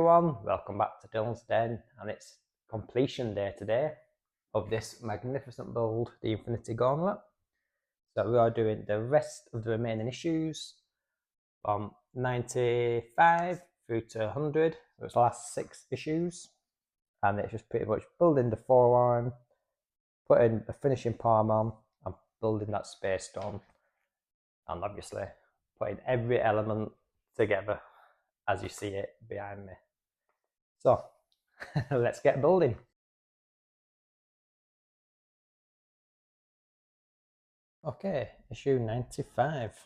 everyone, welcome back to Dillon's Den, and it's completion day today of this magnificent build, the Infinity Gauntlet. So we are doing the rest of the remaining issues from 95 through to 100. So it's the last 6 issues, and it's just pretty much building the forearm, putting a finishing palm on, and building that space stone, and obviously putting every element together as you see it behind me. So let's get building. Okay, issue 95.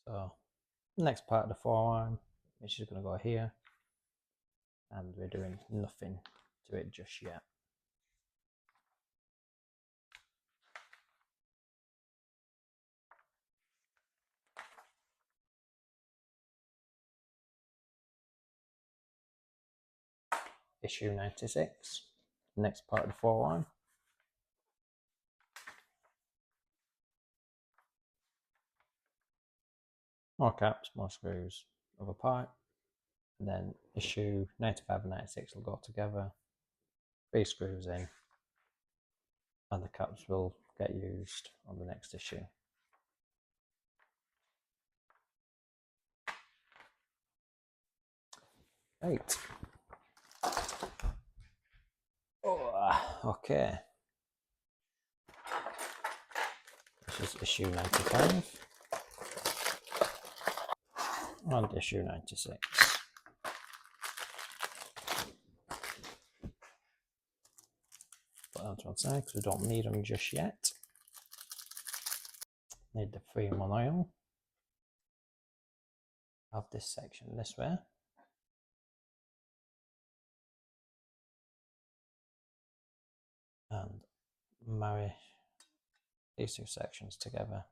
So next part of the forearm, which is going to go here, and we're doing nothing to it just yet. Issue 96, next part of the forearm. More caps, more screws, other part. And then issue 95 and 96 will go together. 3 screws in, and the caps will get used on the next issue. Right. Oh, okay. This is issue 95 and issue 96. Put them to one side because we don't need them just yet. Need the 3-in-1 oil. Have this section this way. And marry these 2 sections together.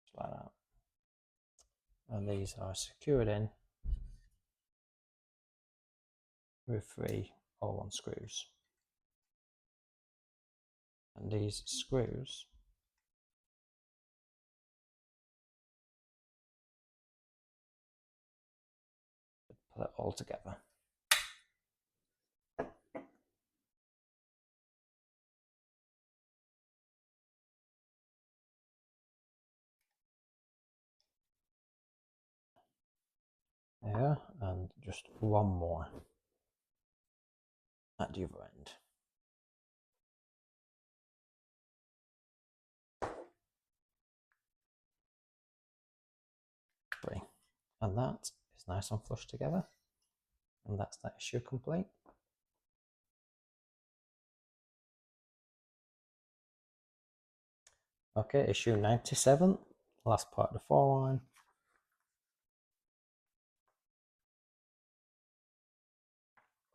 Just like that. And these are secured in with 3 all-on screws. And these screws put it all together. There, and just one more at the other end. Three. And that is nice and flush together. And that's that issue complete. Okay, issue 97, last part of the forearm.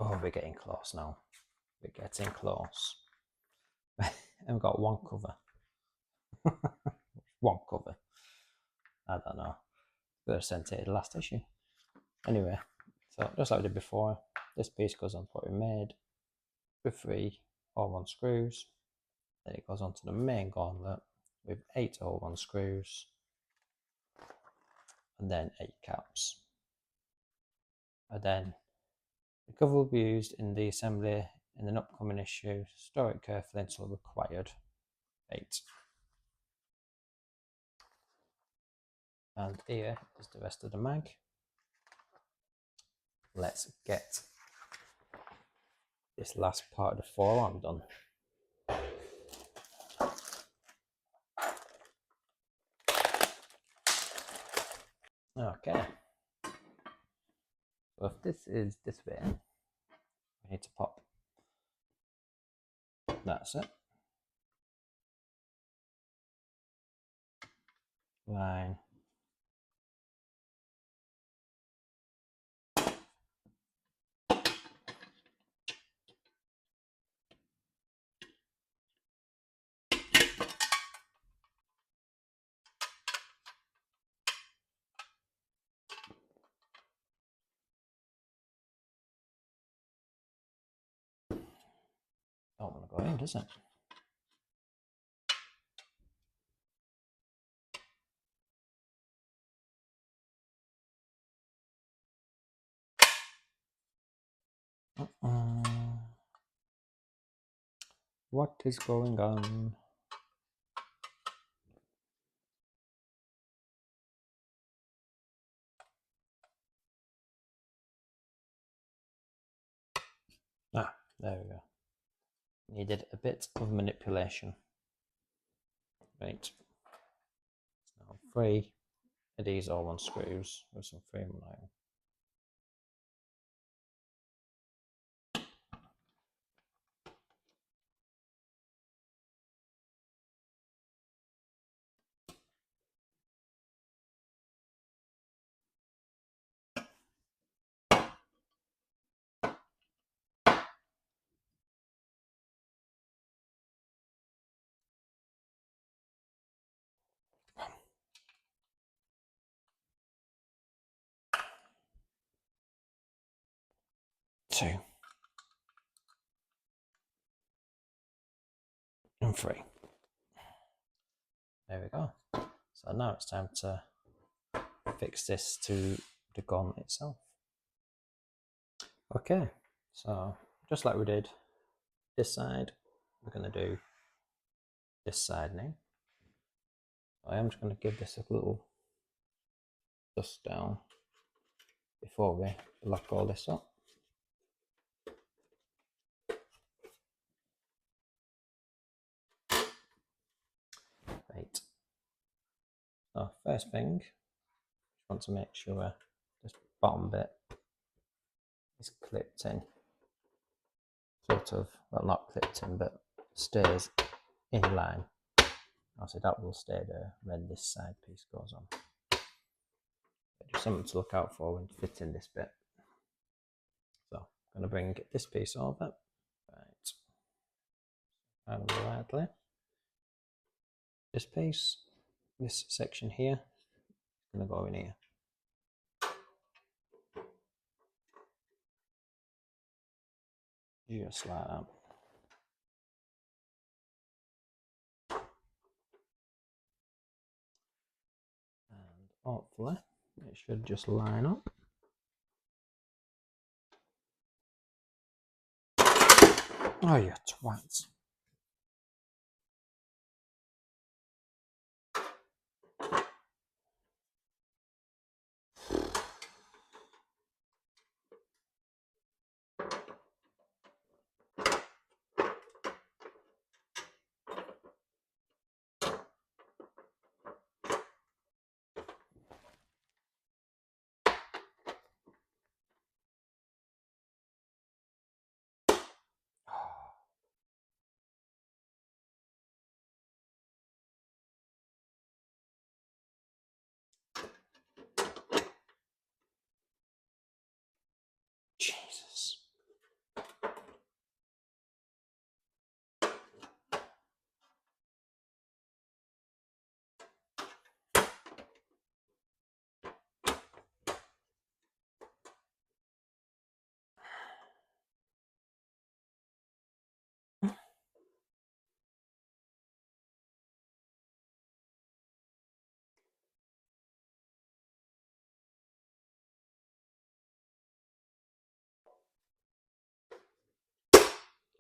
Oh, we're getting close now. We're getting close. And we've got one cover. One cover. I don't know. Could have sent it the last issue. Anyway, so just like we did before, this piece goes on what we made with 3 all-on screws. Then it goes onto the main gauntlet with 8 all-on screws, and then 8 caps. And then the cover will be used in the assembly in an upcoming issue. Store it carefully until required. 8. And here is the rest of the mag. Let's get this last part of the forearm done. Okay. So if this is this way, we need to pop. That's it. Line. Don't want to go in, does it? What is going on? Ah, there we go. Needed a bit of manipulation. Right. Now 3 of these all-on screws with some 3mm iron. Two. And 3. There we go. So now it's time to fix this to the gun itself. Okay, so just like we did this side, we're going to do this side now. I am just going to give this a little dust down before we lock all this up. Right. So first thing, just want to make sure this bottom bit is clipped in. Sort of, well, not clipped in, but stays in line. Obviously that will stay there when this side piece goes on. But just something to look out for when fitting this bit. So I'm going to bring this piece over. Right. And lightly. This piece, this section here, is going to go in here. Just like that. And hopefully it should just line up. Oh, you twats. Jesus.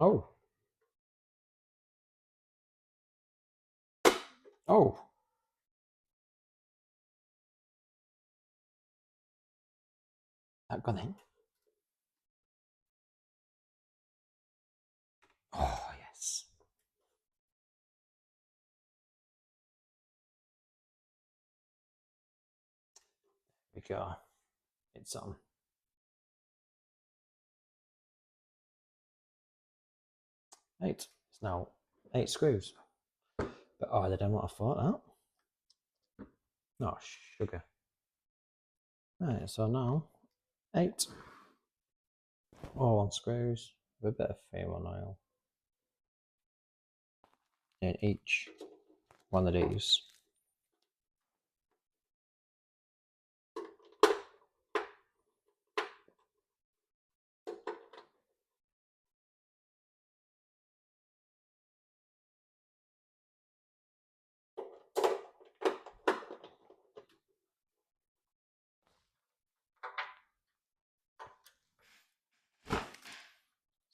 Oh. Oh. That gone in. Oh, yes. There we go. It's on. Eight. It's now 8 screws. But harder than what I thought that. Oh, sugar. Right, so now 8 all on screws with a bit of Fanhome oil in each one of these.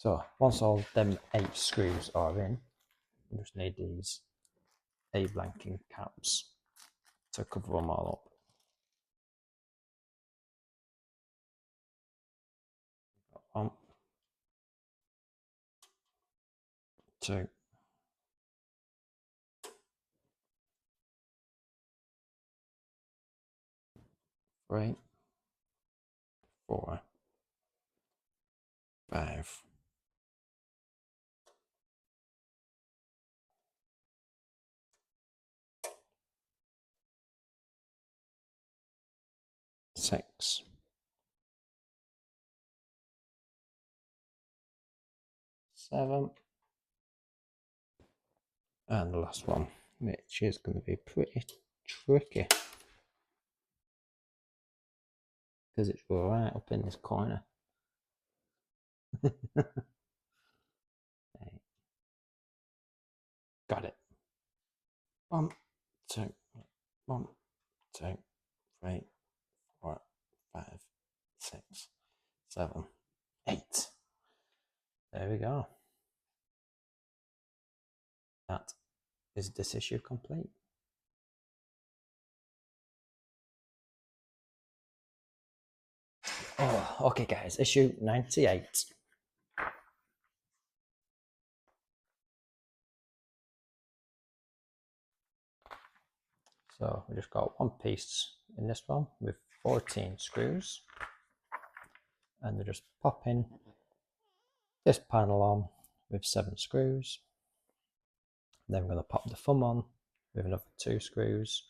So once all them 8 screws are in, we just need these 8 blanking caps to cover them all up. 1, 2, 3, 4, 5, 6, 7, and the last one, which is going to be pretty tricky because it's right up in this corner. Got it. 1, 2, 1, 2, 3, 4, 5, 6, 7, 8. There we go. That is this issue complete. Oh, okay guys, issue 98. So we just got one piece in this one with 14 screws, and they're just popping this panel on with 7 screws. Then we're going to pop the thumb on with another 2 screws,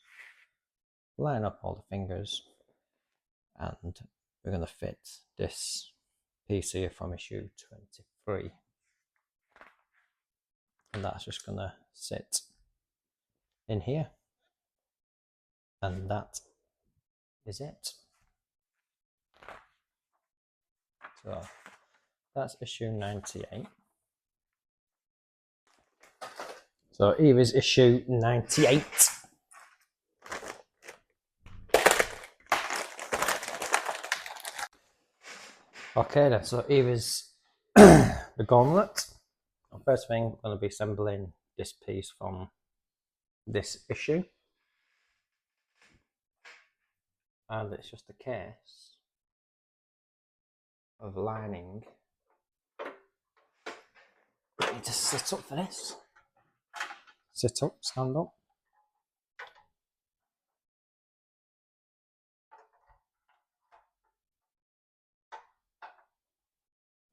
line up all the fingers, and we're going to fit this piece here from issue 23. And that's just going to sit in here. And that is it. So that's issue 98. So here is issue 98. Okay then, so here is the gauntlet. First thing, I'm going to be assembling this piece from this issue. And it's just a case of lining. I need to sit up for this. Sit up, stand up.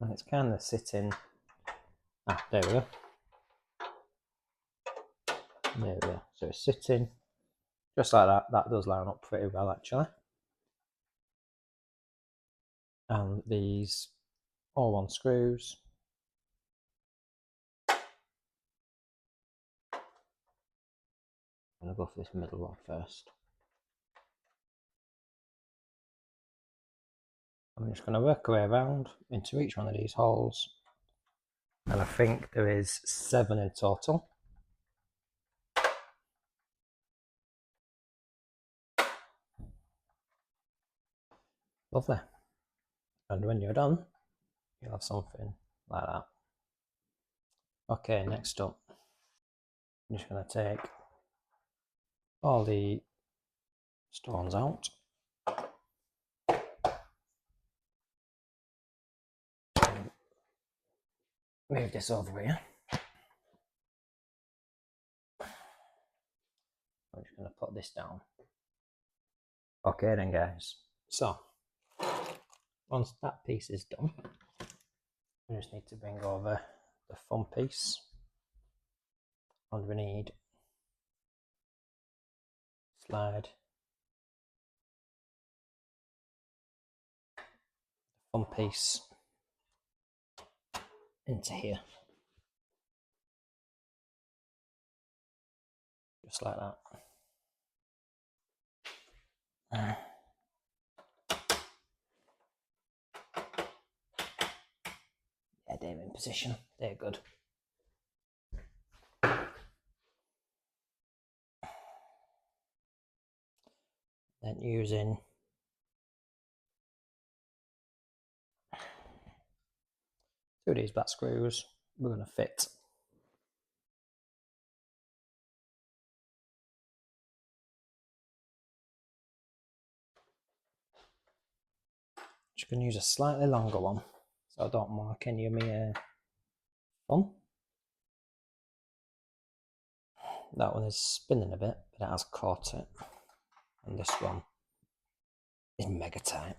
And it's kind of sitting. Ah, there we go. There we go. So it's sitting just like that. That does line up pretty well actually. And these all 1 screws. I'm going to go for this middle one first. I'm just going to work our way around into each one of these holes. And I think there is 7 in total. Lovely. And when you're done, you'll have something like that. Okay, next up, I'm just going to take all the stones out. Move this over here. I'm just going to put this down. Okay then guys, so once that piece is done, we just need to bring over the thumb piece, and we need slide the thumb piece into here, just like that. Yeah, they're in position, they're good. Then using 2 of these back screws we're going to fit. Just going to use a slightly longer one so I don't mark any of my thumb. That one is spinning a bit, but it has caught it. And this one is mega tight.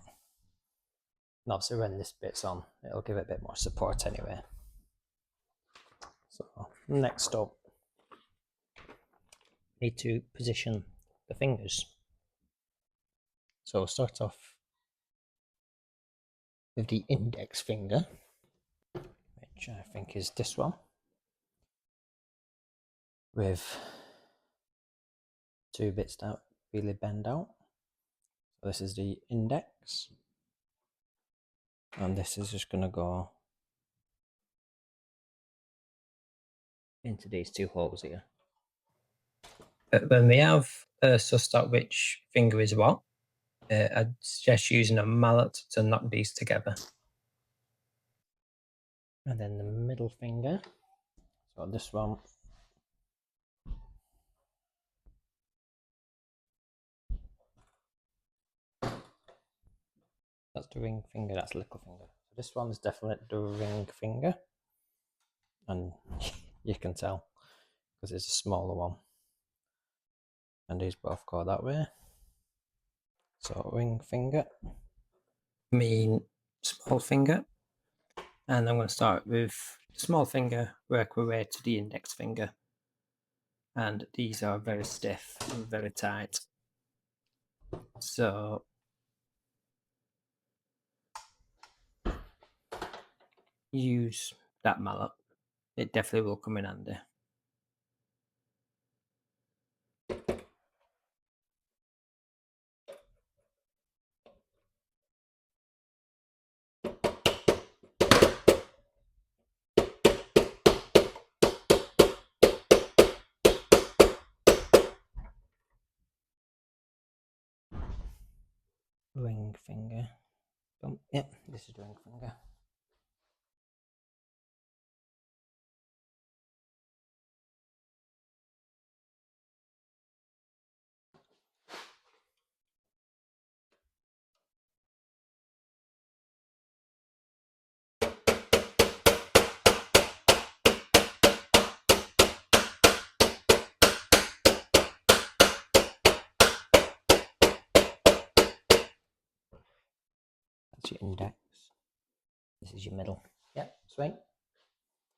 And obviously when this bit's on, it'll give it a bit more support anyway. So next up, need to position the fingers. So we'll start off with the index finger, which I think is this one, with 2 bits that really bend out. So this is the index, and this is just going to go into these 2 holes here. But when we have sussed out which finger is what, I'd suggest using a mallet to knock these together. And then the middle finger, so this one, that's the ring finger, that's the little finger. So this one is definitely the ring finger, and you can tell because it's a smaller one. And these both go that way. So ring finger, small finger, and I'm going to start with small finger, work our way to the index finger. And these are very stiff and very tight. So use that mallet. It definitely will come in handy. Ring finger. Yep, this is the ring finger. That's your index. This is your middle. Yep, sweet.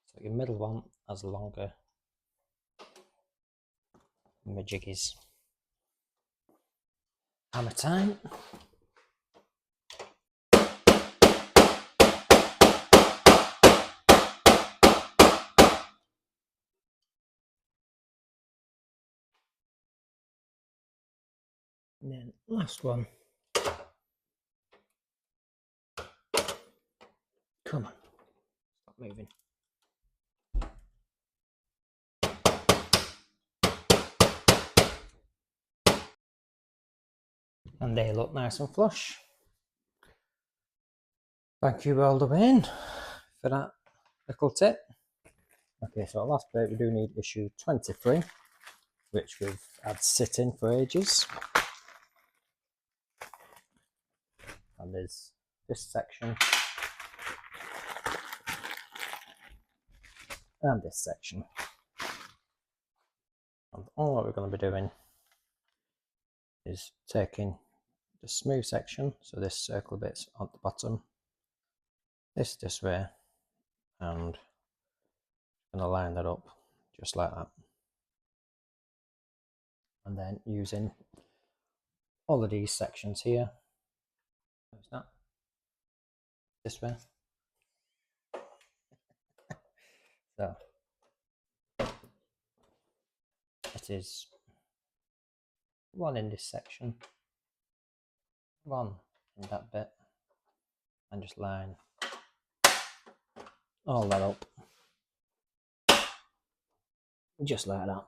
So your middle one has longer majiggies. Hammer time. And then last one. Come on, stop moving. And they look nice and flush. Thank you, Welder Wayne, for that little tip. Okay, so last bit, we do need issue 23, which we've had sitting for ages. And there's this section and this section. And all that we're going to be doing is taking the smooth section, so this circle bit's on the bottom, this way, and going to line that up just like that. And then using all of these sections here, what's that? This way. So it is one in this section, one in that bit, and just line all that up just like that.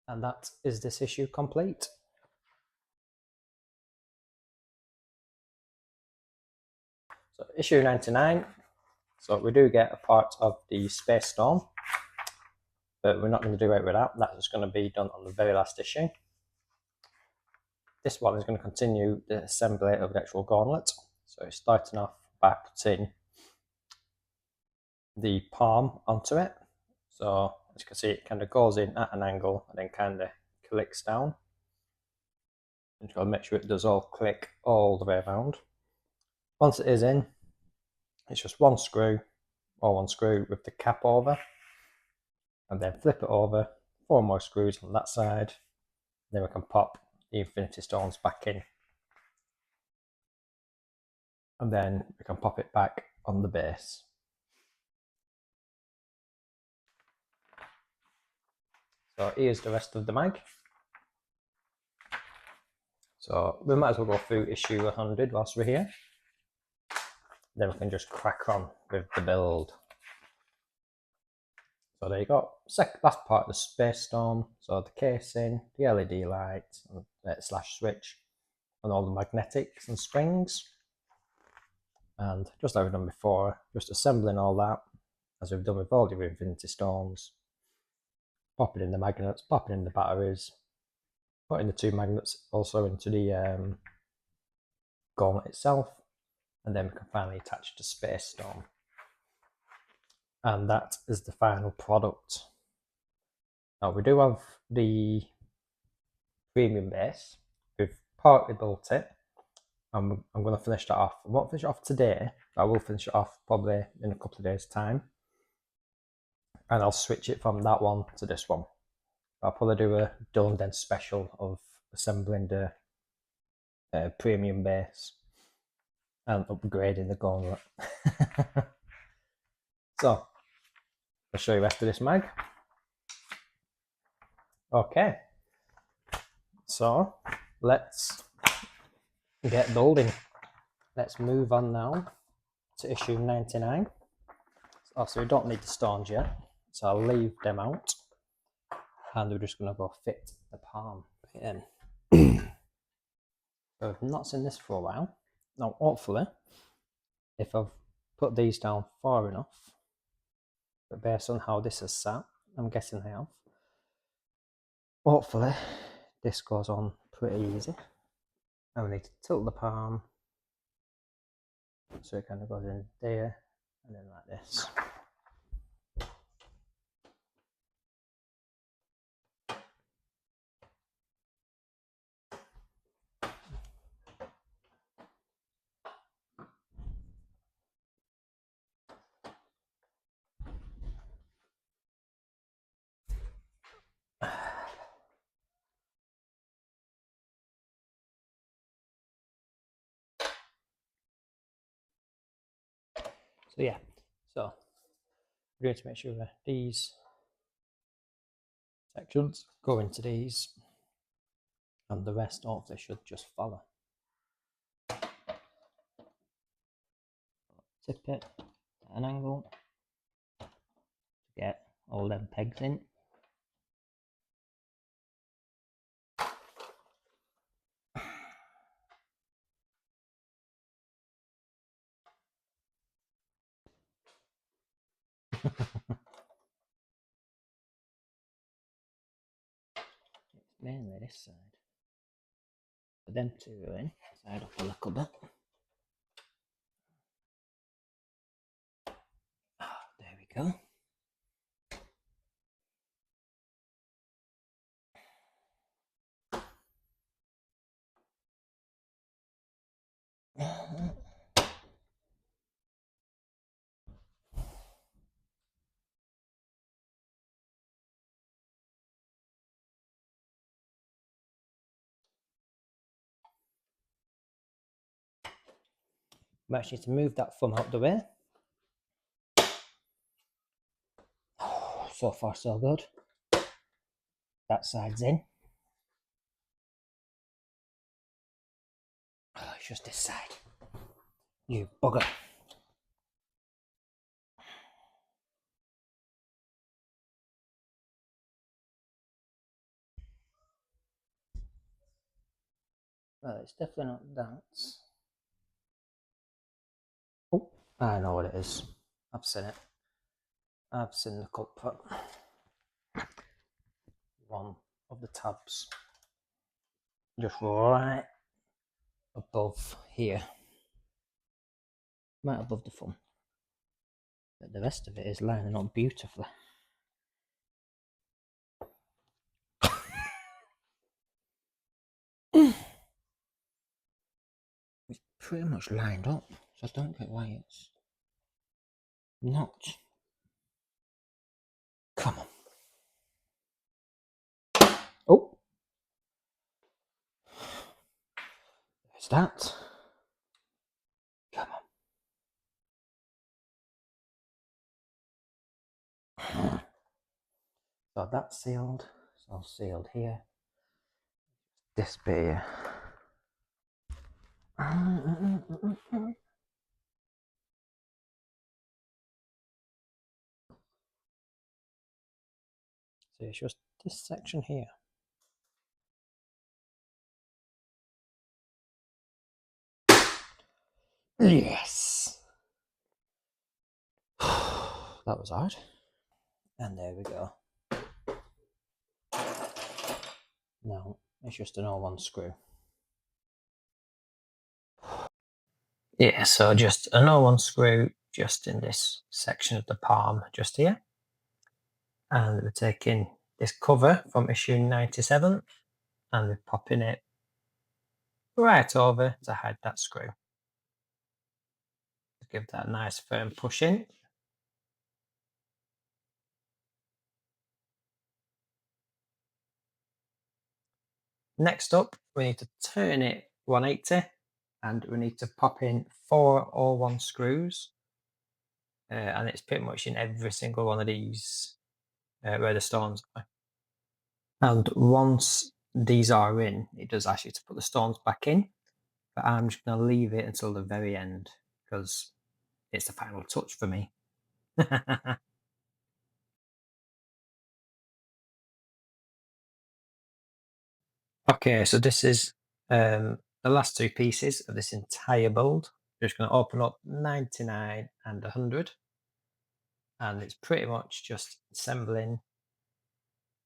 And that is this issue complete. So issue 99. So we do get a part of the Space Storm, but we're not going to do it with that. That's just going to be done on the very last issue. This one is going to continue the assembly of the actual gauntlet. So it's starting off by putting the palm onto it. So as you can see, it kind of goes in at an angle and then kind of clicks down. And you've got to make sure it does all click all the way around. Once it is in, it's just one screw with the cap over, and then flip it over, 4 more screws on that side. Then we can pop the Infinity Stones back in, and then we can pop it back on the base. So here's the rest of the mag. So we might as well go through issue 100 whilst we're here. Then we can just crack on with the build. So there you go. Last part of the Space Storm. So the casing, the LED light, slash switch, and all the magnetics and springs. And just like we've done before, just assembling all that as we've done with all the Infinity Stones. Popping in the magnets, popping in the batteries, putting the 2 magnets also into the gauntlet itself, and then we can finally attach the Space Storm. And that is the final product. Now we do have the premium base. We've partly built it. I'm going to finish that off. I won't finish it off today. I will finish it off probably in a couple of days' time. And I'll switch it from that one to this one. I'll probably do a Dillon Den special of assembling the premium base and upgrading the gauntlet. So, I'll show you the rest of this mag. Okay, so let's get building. Let's move on now to issue 99. So we don't need the stones yet, so I'll leave them out. And we're just going to go fit the palm in. So I've not seen this for a while. Now, hopefully, if I've put these down far enough, but based on how this is sat, I'm guessing I have. Hopefully, this goes on pretty easy. And we need to tilt the palm so it kind of goes in there and then like this. So yeah, so we're going to make sure that these sections go into these, and the rest hopefully should just follow. Tip it at an angle to get all them pegs in. It's mainly this side. But them 2 are in. Side up a little bit. There we go. We actually need to move that thumb out the way. So far so good. That side's in. Oh, it's just this side. You bugger. Well, it's definitely not that. Oh, I know what it is. I've seen it. I've seen the culprit. One of the tabs just right above here. Right above the thumb. But the rest of it is lining up beautifully. It's pretty much lined up, so I don't get why it's not. Come on. Oh, there's that. Come on. So that's sealed. It's all sealed here. This bit here. So it's just this section here. Yes. That was hard. And there we go. Now it's just an all-one screw. Yeah, so just an all-one screw just in this section of the palm just here. And we're taking this cover from issue 97 and we're popping it right over to hide that screw. Give that a nice firm push in. Next up, we need to turn it 180 and we need to pop in 4 all-one screws. And it's pretty much in every single one of these where the stones are. And once these are in, it does ask you to put the stones back in, but I'm just going to leave it until the very end because it's the final touch for me. Okay, so this is the last two pieces of this entire build. I'm just going to open up 99 and 100, and it's pretty much just assembling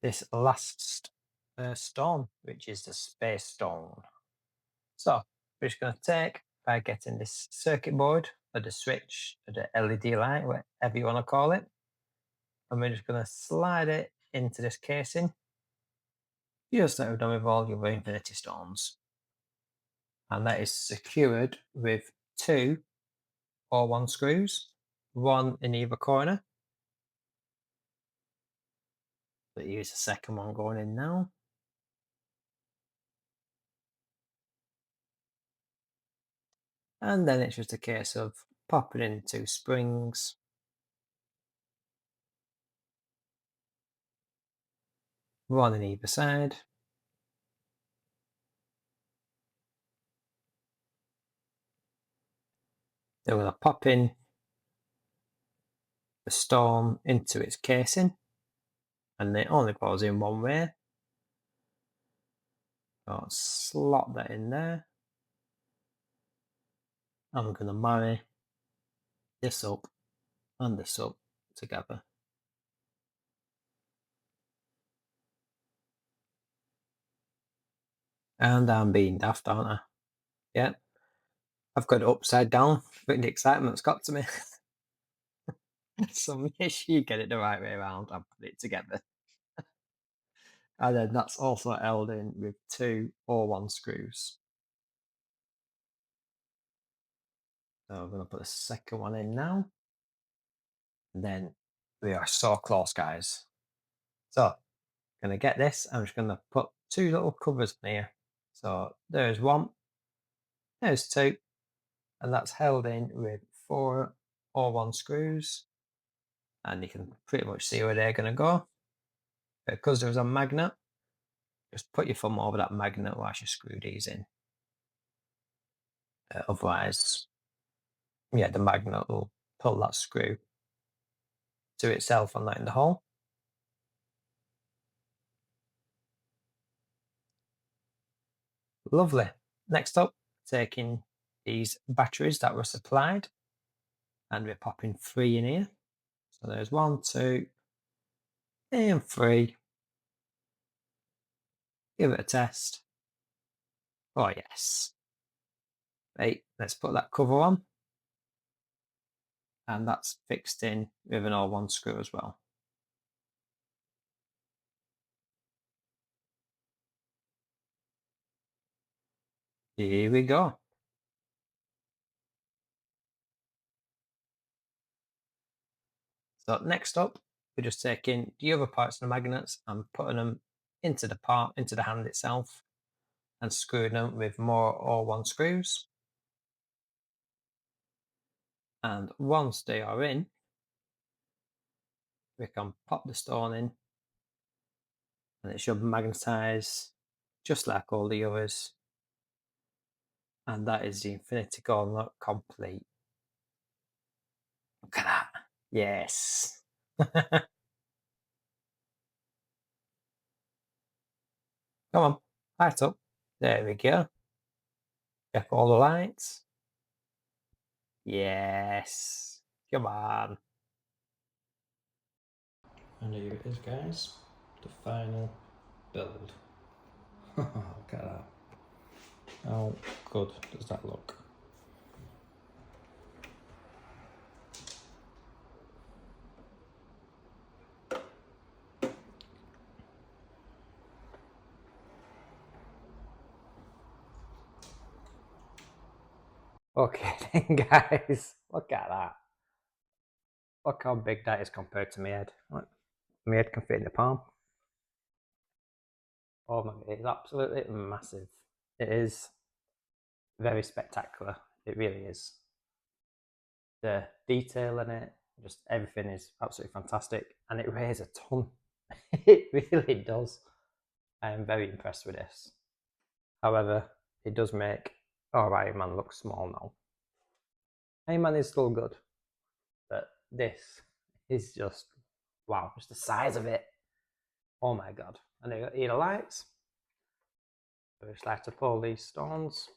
this last stone, which is the space stone. So we're just going to take by getting this circuit board or the switch or the LED light, whatever you want to call it, and we're just going to slide it into this casing, just like we've done with all your Infinity Stones. And that is secured with 2 all-one screws, 1 in either corner. But here's the second one going in now. And then it's just a case of popping in 2 springs. 1 in either side. Then we're going to pop in the stone into its casing. And it only goes in one way. So slot that in there. And we're going to marry this up and this up together. And I'm being daft, aren't I? Yeah. I've got it upside down, but the excitement's got to me. So make sure you get it the right way around and put it together. And then that's also held in with 2 all-one screws. So I'm going to put the second one in now. And then we are so close, guys. So I'm going to get this. I'm just going to put 2 little covers in here. So there's 1, there's 2, and that's held in with 4 all-one screws. And you can pretty much see where they're going to go. Because there's a magnet, just put your thumb over that magnet whilst you screw these in. Otherwise, yeah, the magnet will pull that screw to itself and let in the hole. Lovely. Next up, taking these batteries that were supplied and we're popping 3 in here. So there's 1, 2, and 3. Give it a test. Oh yes. Right, let's put that cover on. And that's fixed in with an all-1 screw as well. Here we go. So next up, we're just taking the other parts of the magnets and putting them into the hand itself, and screwing them with more all-1 screws. And once they are in, we can pop the stone in, and it should magnetize just like all the others. And that is the Infinity Gauntlet complete. Look at that. Yes. Come on, light up. There we go. Check all the lights. Yes. Come on. And here it is, guys. The final build. Look at that. How good does that look? Okay then, guys, look at that. Look how big that is compared to my head. Look, my head can fit in the palm. Oh my god, it's absolutely massive. It is very spectacular. It really is. The detail in it, just everything is absolutely fantastic, and it weighs a ton. It really does. I am very impressed with this. However, it does make Iron Man look small now. Iron Man is still good, but this is just wow, just the size of it. Oh my god. And they got either lights. So just like to pull these stones.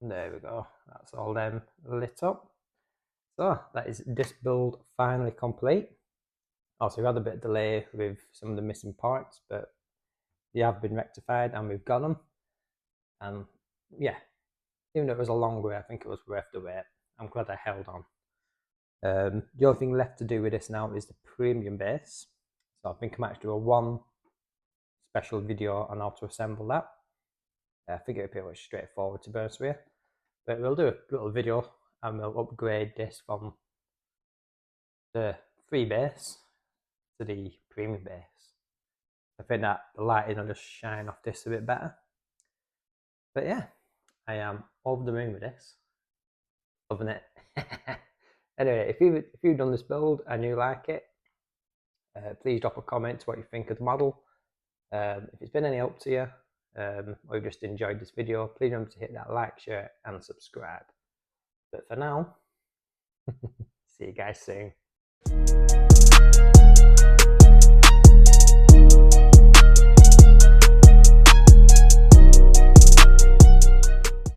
There we go. That's all them lit up. So that is this build finally complete. Also, we had a bit of delay with some of the missing parts, but they have been rectified and we've got them. And yeah, even though it was a long way, I think it was worth the wait. I'm glad I held on. The only thing left to do with this now is the premium base. So I think I might do a one special video on how to assemble that. I think it'll be pretty much straightforward, to be honest with you. But we'll do a little video and we'll upgrade this from the free base to the premium base. I think that the lighting will just shine off this a bit better. But yeah, I am over the moon with this. Loving it. Anyway, if you've done this build and you like it, please drop a comment what you think of the model. If it's been any help to you, or you've just enjoyed this video, please remember to hit that like, share, and subscribe. But for now, see you guys soon.